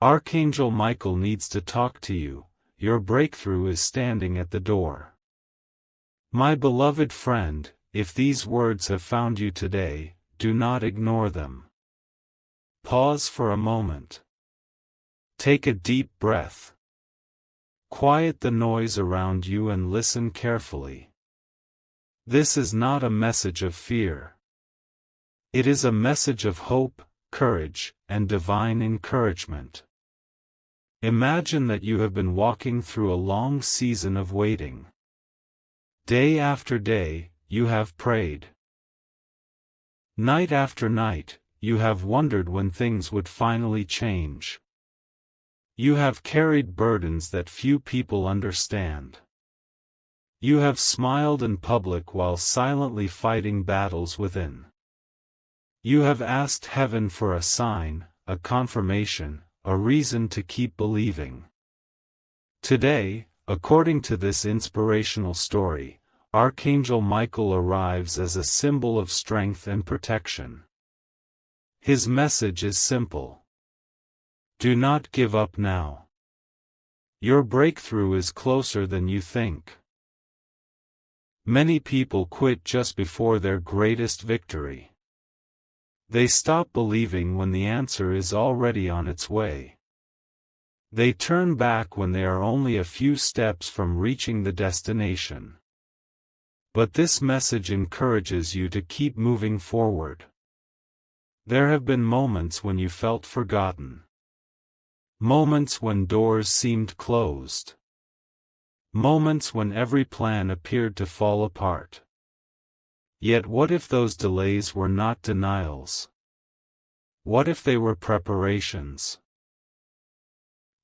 Archangel Michael needs to talk to you. Your breakthrough is standing at the door. My beloved friend, if these words have found you today, do not ignore them. Pause for a moment. Take a deep breath. Quiet the noise around you and listen carefully. This is not a message of fear. It is a message of hope, courage, and divine encouragement. Imagine that you have been walking through a long season of waiting. Day after day, you have prayed. Night after night, you have wondered when things would finally change. You have carried burdens that few people understand. You have smiled in public while silently fighting battles within. You have asked heaven for a sign, a confirmation, a reason to keep believing. Today, according to this inspirational story, Archangel Michael arrives as a symbol of strength and protection. His message is simple. Do not give up now. Your breakthrough is closer than you think. Many people quit just before their greatest victory. They stop believing when the answer is already on its way. They turn back when they are only a few steps from reaching the destination. But this message encourages you to keep moving forward. There have been moments when you felt forgotten. Moments when doors seemed closed. Moments when every plan appeared to fall apart. Yet what if those delays were not denials? What if they were preparations?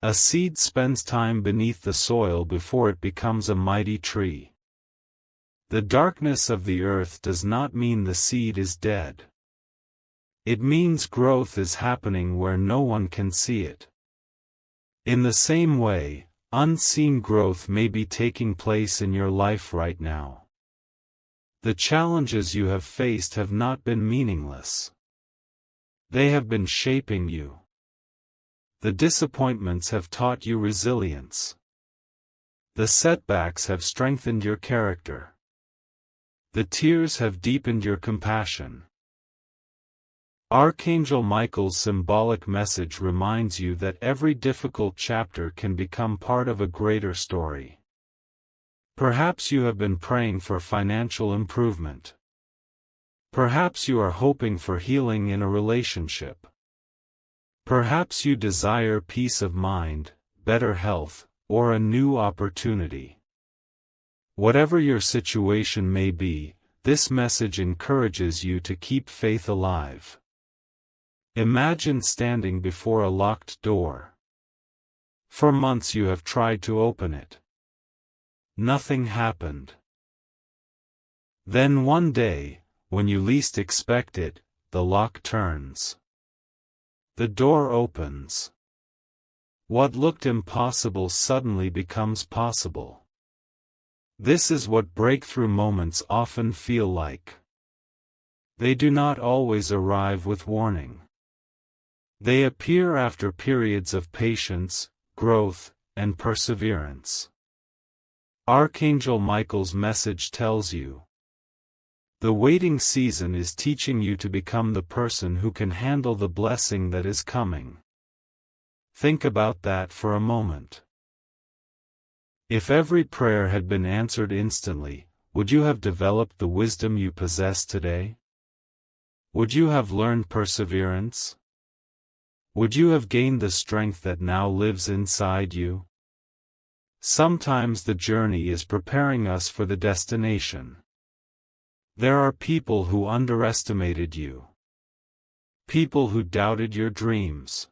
A seed spends time beneath the soil before it becomes a mighty tree. The darkness of the earth does not mean the seed is dead. It means growth is happening where no one can see it. In the same way, unseen growth may be taking place in your life right now. The challenges you have faced have not been meaningless. They have been shaping you. The disappointments have taught you resilience. The setbacks have strengthened your character. The tears have deepened your compassion. Archangel Michael's symbolic message reminds you that every difficult chapter can become part of a greater story. Perhaps you have been praying for financial improvement. Perhaps you are hoping for healing in a relationship. Perhaps you desire peace of mind, better health, or a new opportunity. Whatever your situation may be, this message encourages you to keep faith alive. Imagine standing before a locked door. For months you have tried to open it. Nothing happened. Then one day, when you least expect it, the lock turns. The door opens. What looked impossible suddenly becomes possible. This is what breakthrough moments often feel like. They do not always arrive with warning. They appear after periods of patience, growth, and perseverance. Archangel Michael's message tells you, the waiting season is teaching you to become the person who can handle the blessing that is coming. Think about that for a moment. If every prayer had been answered instantly, would you have developed the wisdom you possess today? Would you have learned perseverance? Would you have gained the strength that now lives inside you? Sometimes the journey is preparing us for the destination. There are people who underestimated you. People who doubted your dreams.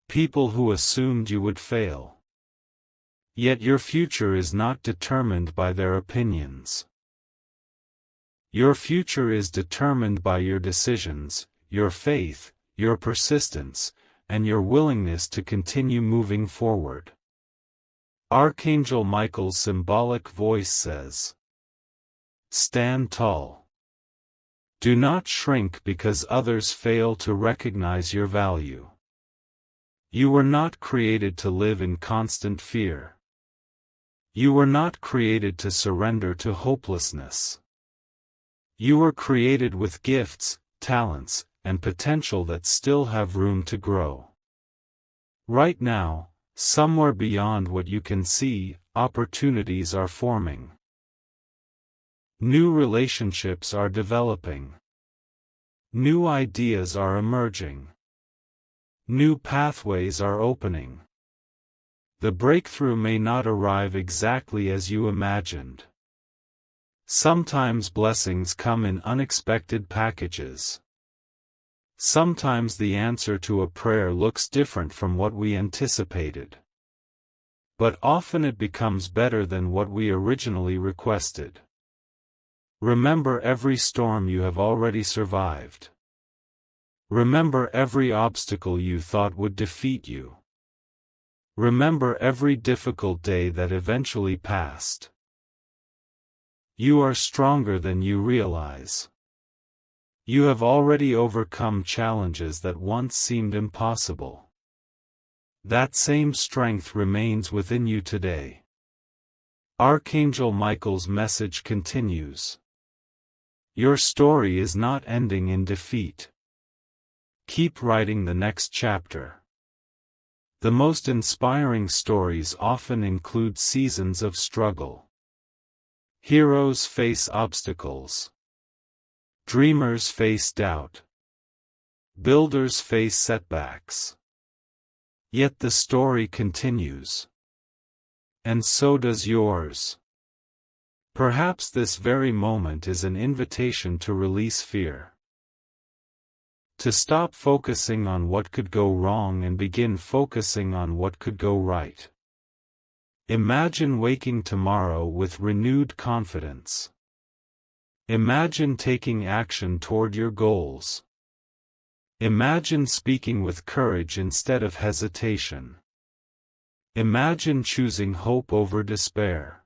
People who assumed you would fail. Yet your future is not determined by their opinions. Your future is determined by your decisions, your faith, your persistence, and your willingness to continue moving forward. Archangel Michael's symbolic voice says, stand tall. Do not shrink because others fail to recognize your value. You were not created to live in constant fear. You were not created to surrender to hopelessness. You were created with gifts, talents, and potential that still have room to grow. Right now, somewhere beyond what you can see, opportunities are forming. New relationships are developing. New ideas are emerging. New pathways are opening. The breakthrough may not arrive exactly as you imagined. Sometimes blessings come in unexpected packages. Sometimes the answer to a prayer looks different from what we anticipated. But often it becomes better than what we originally requested. Remember every storm you have already survived. Remember every obstacle you thought would defeat you. Remember every difficult day that eventually passed. You are stronger than you realize. You have already overcome challenges that once seemed impossible. That same strength remains within you today. Archangel Michael's message continues. Your story is not ending in defeat. Keep writing the next chapter. The most inspiring stories often include seasons of struggle. Heroes face obstacles. Dreamers face doubt. Builders face setbacks. Yet the story continues. And so does yours. Perhaps this very moment is an invitation to release fear. To stop focusing on what could go wrong and begin focusing on what could go right. Imagine waking tomorrow with renewed confidence. Imagine taking action toward your goals. Imagine speaking with courage instead of hesitation. Imagine choosing hope over despair.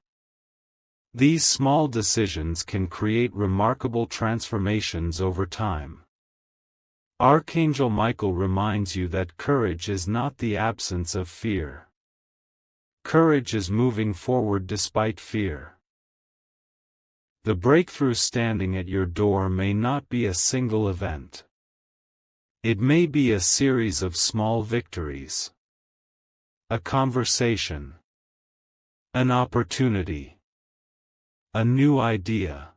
These small decisions can create remarkable transformations over time. Archangel Michael reminds you that courage is not the absence of fear. Courage is moving forward despite fear. The breakthrough standing at your door may not be a single event. It may be a series of small victories. A conversation. An opportunity. A new idea.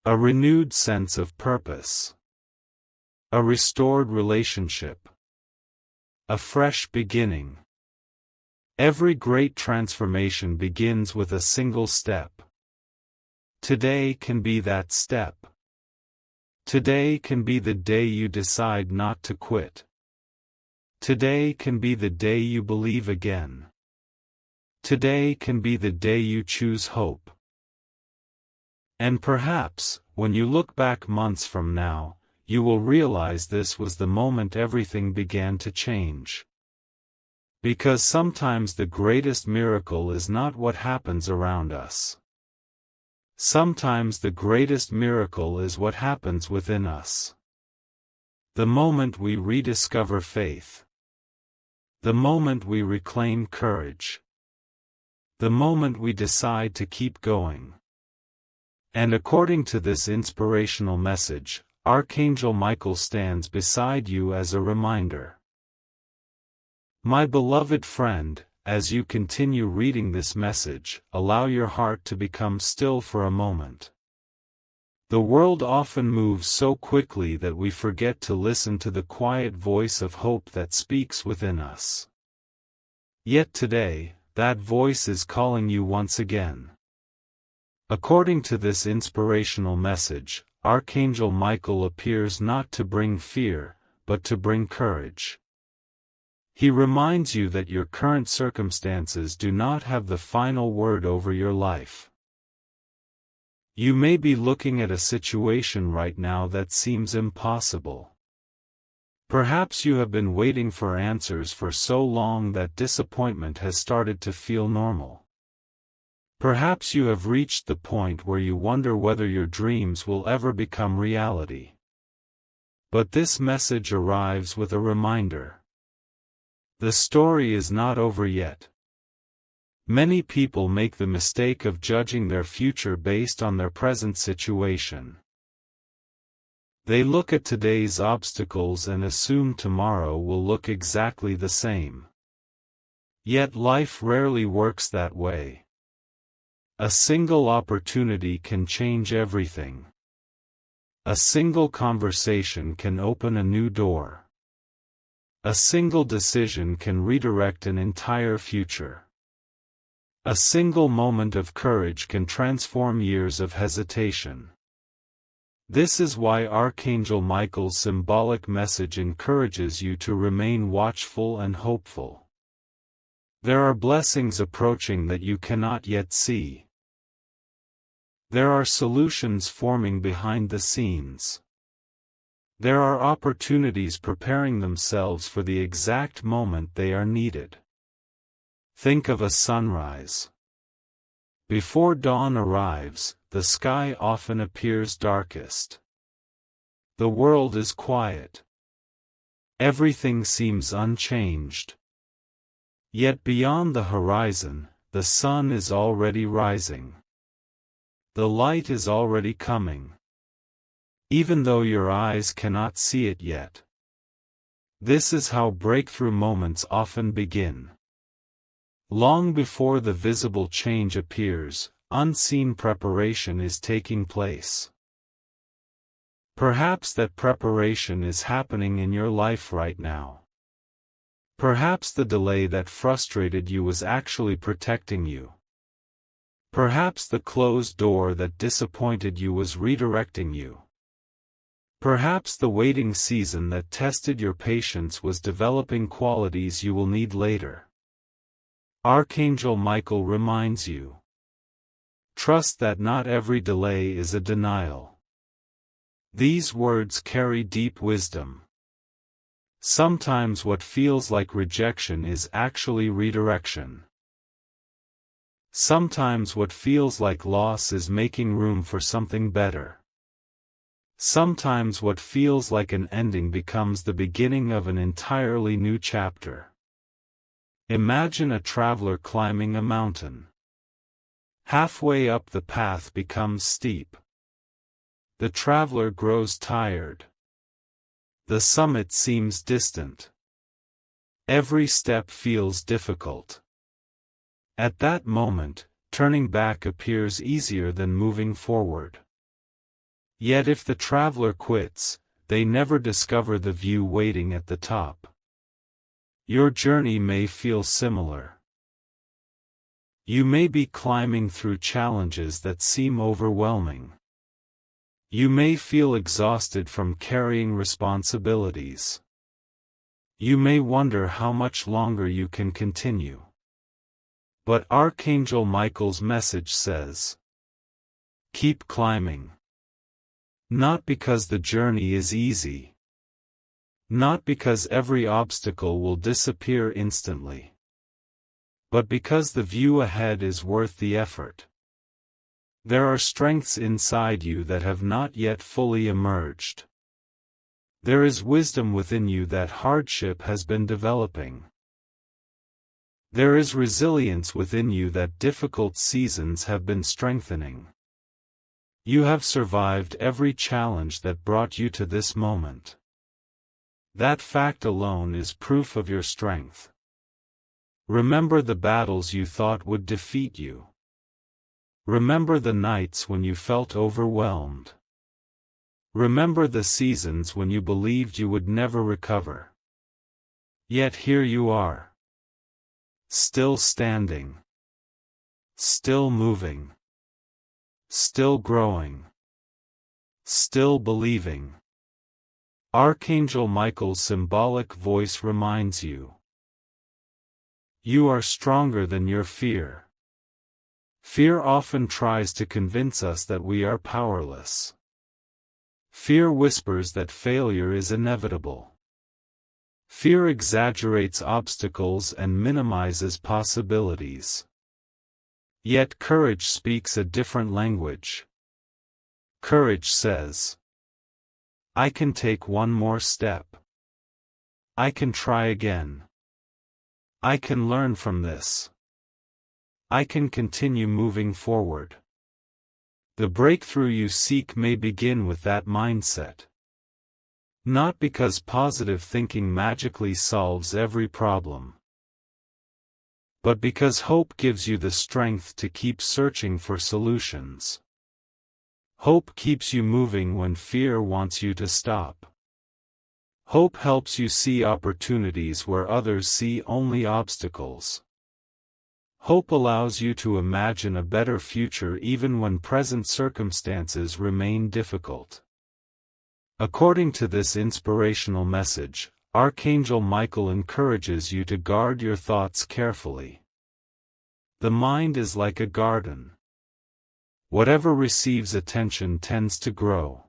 A renewed sense of purpose. A restored relationship. A fresh beginning. Every great transformation begins with a single step. Today can be that step. Today can be the day you decide not to quit. Today can be the day you believe again. Today can be the day you choose hope. And perhaps, when you look back months from now, you will realize this was the moment everything began to change. Because sometimes the greatest miracle is not what happens around us. Sometimes the greatest miracle is what happens within us. The moment we rediscover faith. The moment we reclaim courage. The moment we decide to keep going. And according to this inspirational message, Archangel Michael stands beside you as a reminder. My beloved friend, as you continue reading this message, allow your heart to become still for a moment. The world often moves so quickly that we forget to listen to the quiet voice of hope that speaks within us. Yet today, that voice is calling you once again. According to this inspirational message, Archangel Michael appears not to bring fear, but to bring courage. He reminds you that your current circumstances do not have the final word over your life. You may be looking at a situation right now that seems impossible. Perhaps you have been waiting for answers for so long that disappointment has started to feel normal. Perhaps you have reached the point where you wonder whether your dreams will ever become reality. But this message arrives with a reminder. The story is not over yet. Many people make the mistake of judging their future based on their present situation. They look at today's obstacles and assume tomorrow will look exactly the same. Yet life rarely works that way. A single opportunity can change everything. A single conversation can open a new door. A single decision can redirect an entire future. A single moment of courage can transform years of hesitation. This is why Archangel Michael's symbolic message encourages you to remain watchful and hopeful. There are blessings approaching that you cannot yet see. There are solutions forming behind the scenes. There are opportunities preparing themselves for the exact moment they are needed. Think of a sunrise. Before dawn arrives, the sky often appears darkest. The world is quiet. Everything seems unchanged. Yet beyond the horizon, the sun is already rising. The light is already coming. Even though your eyes cannot see it yet. This is how breakthrough moments often begin. Long before the visible change appears, unseen preparation is taking place. Perhaps that preparation is happening in your life right now. Perhaps the delay that frustrated you was actually protecting you. Perhaps the closed door that disappointed you was redirecting you. Perhaps the waiting season that tested your patience was developing qualities you will need later. Archangel Michael reminds you. Trust that not every delay is a denial. These words carry deep wisdom. Sometimes what feels like rejection is actually redirection. Sometimes what feels like loss is making room for something better. Sometimes what feels like an ending becomes the beginning of an entirely new chapter. Imagine a traveler climbing a mountain. Halfway up the path becomes steep. The traveler grows tired. The summit seems distant. Every step feels difficult. At that moment, turning back appears easier than moving forward. Yet if the traveler quits, they never discover the view waiting at the top. Your journey may feel similar. You may be climbing through challenges that seem overwhelming. You may feel exhausted from carrying responsibilities. You may wonder how much longer you can continue. But Archangel Michael's message says, keep climbing. Not because the journey is easy. Not because every obstacle will disappear instantly. But because the view ahead is worth the effort. There are strengths inside you that have not yet fully emerged. There is wisdom within you that hardship has been developing. There is resilience within you that difficult seasons have been strengthening. You have survived every challenge that brought you to this moment. That fact alone is proof of your strength. Remember the battles you thought would defeat you. Remember the nights when you felt overwhelmed. Remember the seasons when you believed you would never recover. Yet here you are. Still standing. Still moving. Still growing. Still believing. Archangel Michael's symbolic voice reminds you. You are stronger than your fear. Fear often tries to convince us that we are powerless. Fear whispers that failure is inevitable. Fear exaggerates obstacles and minimizes possibilities. Yet courage speaks a different language. Courage says, I can take one more step. I can try again. I can learn from this. I can continue moving forward. The breakthrough you seek may begin with that mindset. Not because positive thinking magically solves every problem, but because hope gives you the strength to keep searching for solutions. Hope keeps you moving when fear wants you to stop. Hope helps you see opportunities where others see only obstacles. Hope allows you to imagine a better future even when present circumstances remain difficult. According to this inspirational message, Archangel Michael encourages you to guard your thoughts carefully. The mind is like a garden. Whatever receives attention tends to grow.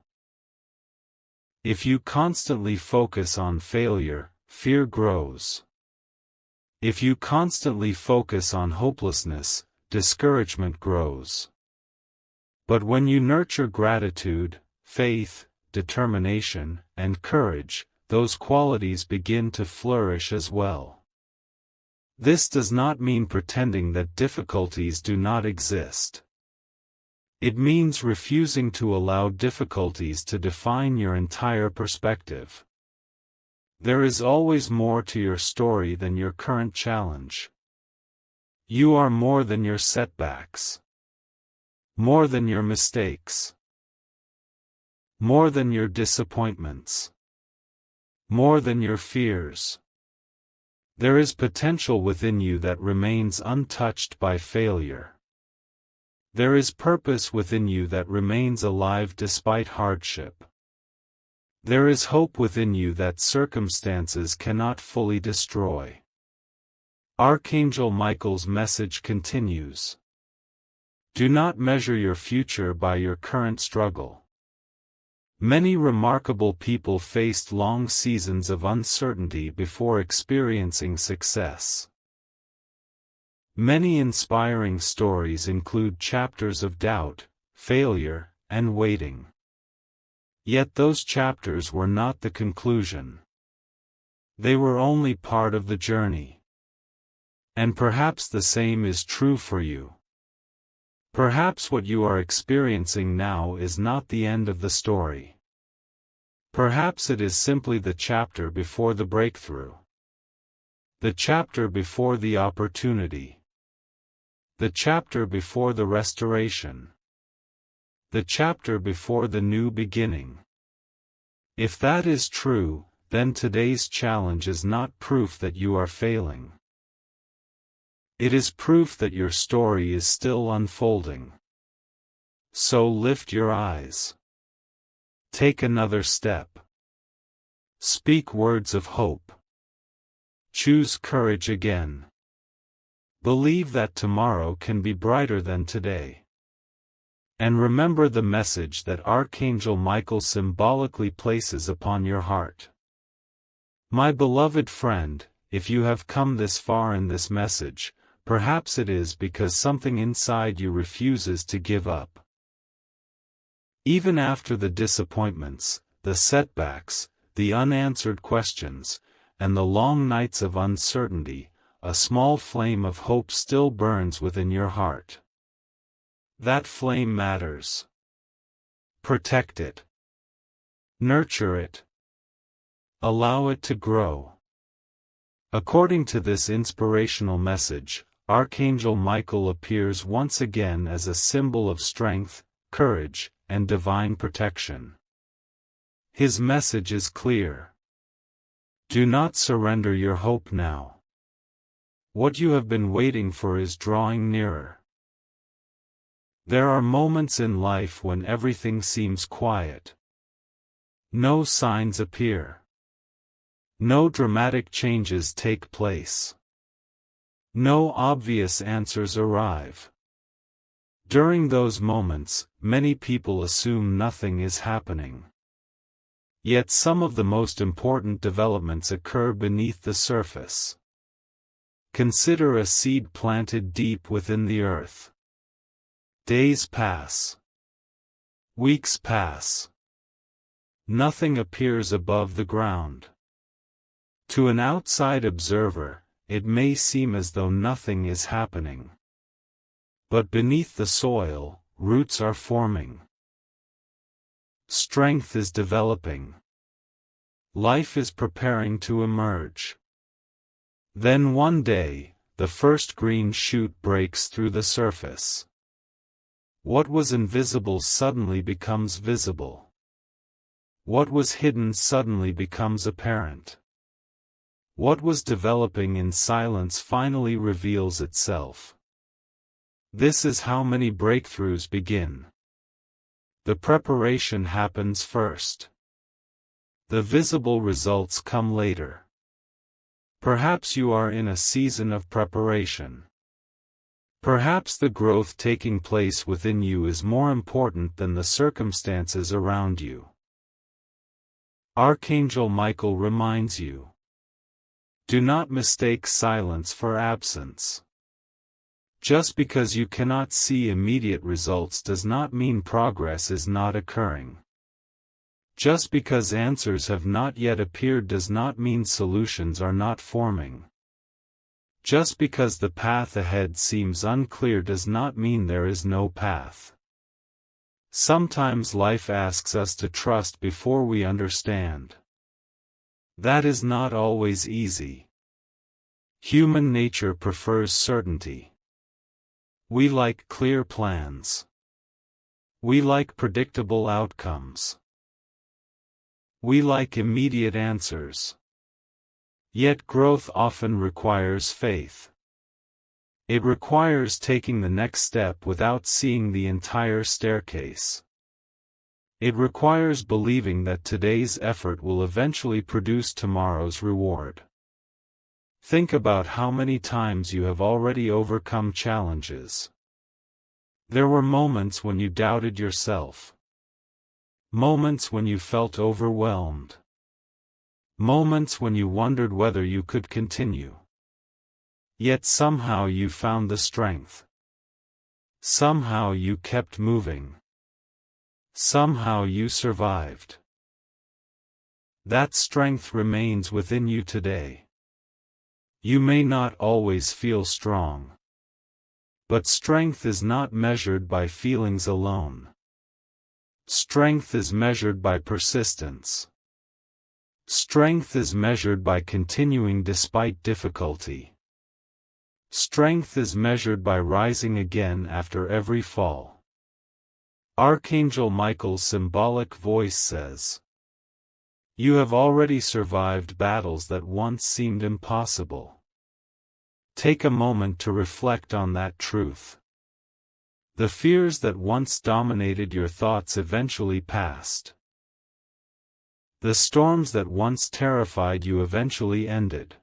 If you constantly focus on failure, fear grows. If you constantly focus on hopelessness, discouragement grows. But when you nurture gratitude, faith, determination, and courage, those qualities begin to flourish as well. This does not mean pretending that difficulties do not exist. It means refusing to allow difficulties to define your entire perspective. There is always more to your story than your current challenge. You are more than your setbacks. More than your mistakes. More than your disappointments. More than your fears. There is potential within you that remains untouched by failure. There is purpose within you that remains alive despite hardship. There is hope within you that circumstances cannot fully destroy. Archangel Michael's message continues. Do not measure your future by your current struggle. Many remarkable people faced long seasons of uncertainty before experiencing success. Many inspiring stories include chapters of doubt, failure, and waiting. Yet those chapters were not the conclusion. They were only part of the journey. And perhaps the same is true for you. Perhaps what you are experiencing now is not the end of the story. Perhaps it is simply the chapter before the breakthrough. The chapter before the opportunity. The chapter before the restoration. The chapter before the new beginning. If that is true, then today's challenge is not proof that you are failing. It is proof that your story is still unfolding. So lift your eyes. Take another step. Speak words of hope. Choose courage again. Believe that tomorrow can be brighter than today. And remember the message that Archangel Michael symbolically places upon your heart. My beloved friend, if you have come this far in this message, perhaps it is because something inside you refuses to give up. Even after the disappointments, the setbacks, the unanswered questions, and the long nights of uncertainty, a small flame of hope still burns within your heart. That flame matters. Protect it. Nurture it. Allow it to grow. According to this inspirational message, Archangel Michael appears once again as a symbol of strength, courage, and divine protection. His message is clear. Do not surrender your hope now. What you have been waiting for is drawing nearer. There are moments in life when everything seems quiet. No signs appear. No dramatic changes take place. No obvious answers arrive. During those moments, many people assume nothing is happening. Yet some of the most important developments occur beneath the surface. Consider a seed planted deep within the earth. Days pass. Weeks pass. Nothing appears above the ground. To an outside observer, it may seem as though nothing is happening. But beneath the soil, roots are forming. Strength is developing. Life is preparing to emerge. Then one day, the first green shoot breaks through the surface. What was invisible suddenly becomes visible. What was hidden suddenly becomes apparent. What was developing in silence finally reveals itself. This is how many breakthroughs begin. The preparation happens first. The visible results come later. Perhaps you are in a season of preparation. Perhaps the growth taking place within you is more important than the circumstances around you. Archangel Michael reminds you. Do not mistake silence for absence. Just because you cannot see immediate results does not mean progress is not occurring. Just because answers have not yet appeared does not mean solutions are not forming. Just because the path ahead seems unclear does not mean there is no path. Sometimes life asks us to trust before we understand. That is not always easy. Human nature prefers certainty. We like clear plans. We like predictable outcomes. We like immediate answers. Yet growth often requires faith. It requires taking the next step without seeing the entire staircase. It requires believing that today's effort will eventually produce tomorrow's reward. Think about how many times you have already overcome challenges. There were moments when you doubted yourself. Moments when you felt overwhelmed. Moments when you wondered whether you could continue. Yet somehow you found the strength. Somehow you kept moving. Somehow you survived. That strength remains within you today. You may not always feel strong. But strength is not measured by feelings alone. Strength is measured by persistence. Strength is measured by continuing despite difficulty. Strength is measured by rising again after every fall. Archangel Michael's symbolic voice says, "You have already survived battles that once seemed impossible." Take a moment to reflect on that truth. The fears that once dominated your thoughts eventually passed. The storms that once terrified you eventually ended.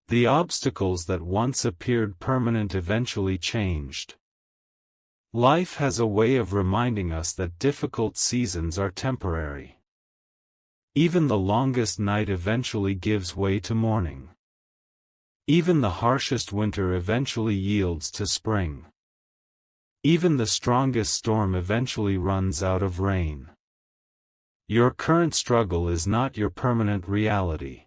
The obstacles that once appeared permanent eventually changed. Life has a way of reminding us that difficult seasons are temporary. Even the longest night eventually gives way to morning. Even the harshest winter eventually yields to spring. Even the strongest storm eventually runs out of rain. Your current struggle is not your permanent reality.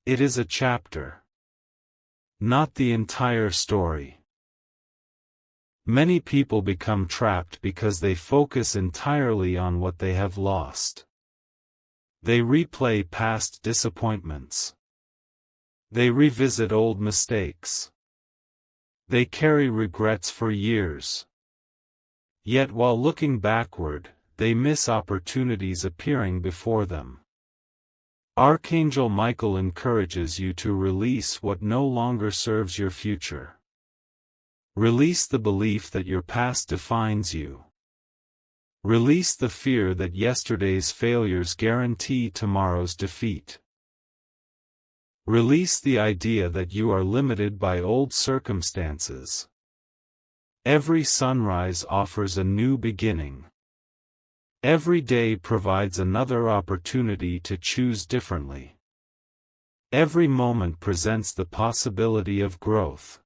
It is a chapter, not the entire story. Many people become trapped because they focus entirely on what they have lost. They replay past disappointments. They revisit old mistakes. They carry regrets for years. Yet while looking backward, they miss opportunities appearing before them. Archangel Michael encourages you to release what no longer serves your future. Release the belief that your past defines you. Release the fear that yesterday's failures guarantee tomorrow's defeat. Release the idea that you are limited by old circumstances. Every sunrise offers a new beginning. Every day provides another opportunity to choose differently. Every moment presents the possibility of growth.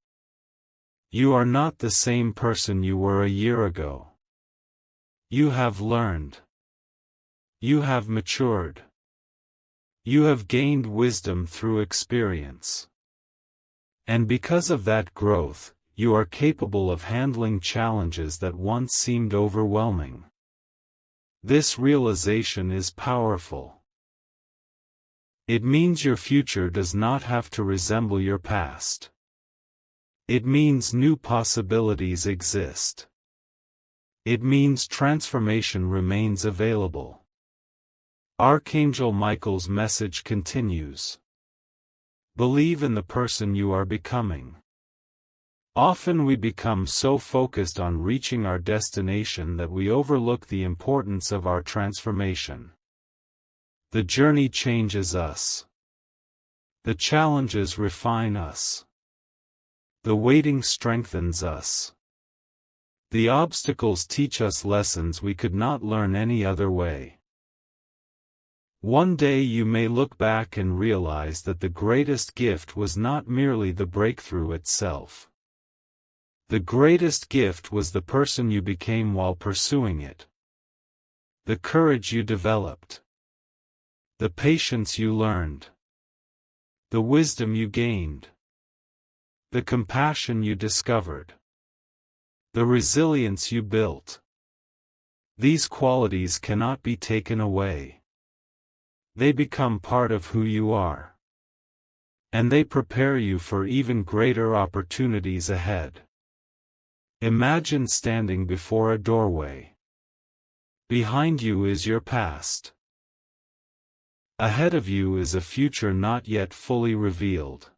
You are not the same person you were a year ago. You have learned. You have matured. You have gained wisdom through experience. And because of that growth, you are capable of handling challenges that once seemed overwhelming. This realization is powerful. It means your future does not have to resemble your past. It means new possibilities exist. It means transformation remains available. Archangel Michael's message continues. Believe in the person you are becoming. Often we become so focused on reaching our destination that we overlook the importance of our transformation. The journey changes us. The challenges refine us. The waiting strengthens us. The obstacles teach us lessons we could not learn any other way. One day you may look back and realize that the greatest gift was not merely the breakthrough itself. The greatest gift was the person you became while pursuing it. The courage you developed. The patience you learned. The wisdom you gained. The compassion you discovered. The resilience you built. These qualities cannot be taken away. They become part of who you are. And they prepare you for even greater opportunities ahead. Imagine standing before a doorway. Behind you is your past. Ahead of you is a future not yet fully revealed.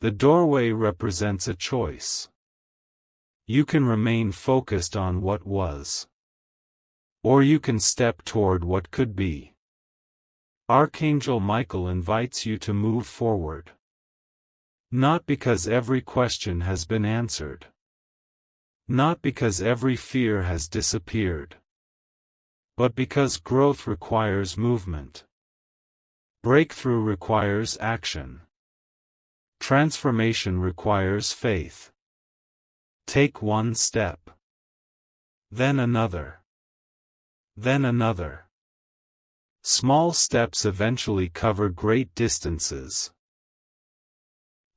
The doorway represents a choice. You can remain focused on what was. Or you can step toward what could be. Archangel Michael invites you to move forward. Not because every question has been answered. Not because every fear has disappeared. But because growth requires movement. Breakthrough requires action. Transformation requires faith. Take one step. Then another. Then another. Small steps eventually cover great distances.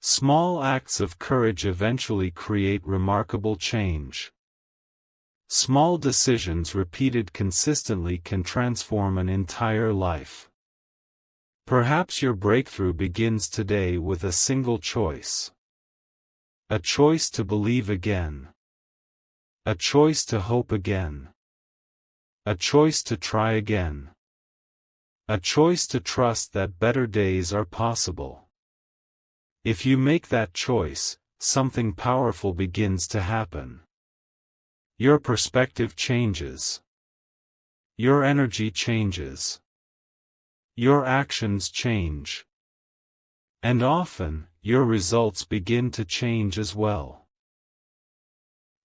Small acts of courage eventually create remarkable change. Small decisions repeated consistently can transform an entire life. Perhaps your breakthrough begins today with a single choice. A choice to believe again. A choice to hope again. A choice to try again. A choice to trust that better days are possible. If you make that choice, something powerful begins to happen. Your perspective changes. Your energy changes. Your actions change. And often, your results begin to change as well.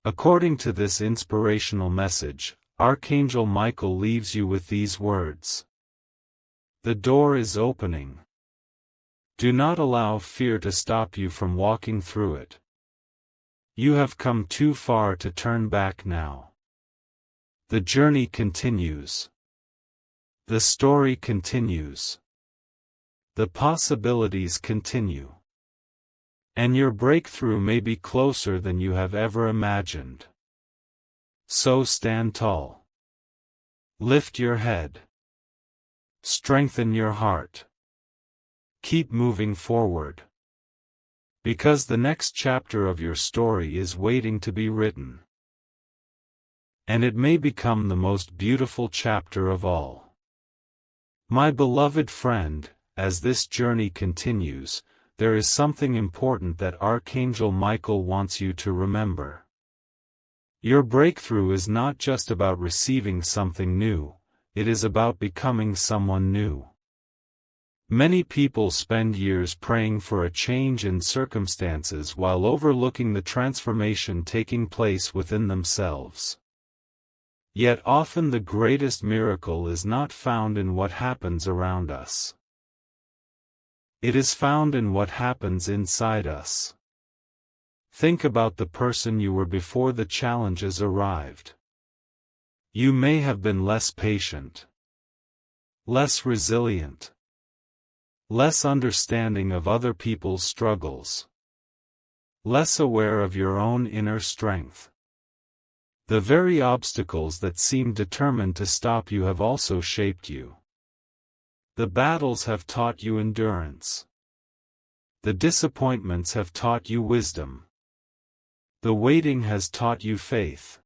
According to this inspirational message, Archangel Michael leaves you with these words. The door is opening. Do not allow fear to stop you from walking through it. You have come too far to turn back now. The journey continues. The story continues. The possibilities continue. And your breakthrough may be closer than you have ever imagined. So stand tall. Lift your head. Strengthen your heart. Keep moving forward. Because the next chapter of your story is waiting to be written. And it may become the most beautiful chapter of all. My beloved friend, as this journey continues, there is something important that Archangel Michael wants you to remember. Your breakthrough is not just about receiving something new, it is about becoming someone new. Many people spend years praying for a change in circumstances while overlooking the transformation taking place within themselves. Yet often the greatest miracle is not found in what happens around us. It is found in what happens inside us. Think about the person you were before the challenges arrived. You may have been less patient, less resilient, less understanding of other people's struggles. less aware of your own inner strength. The very obstacles that seemed determined to stop you have also shaped you. The battles have taught you endurance. The disappointments have taught you wisdom. The waiting has taught you faith.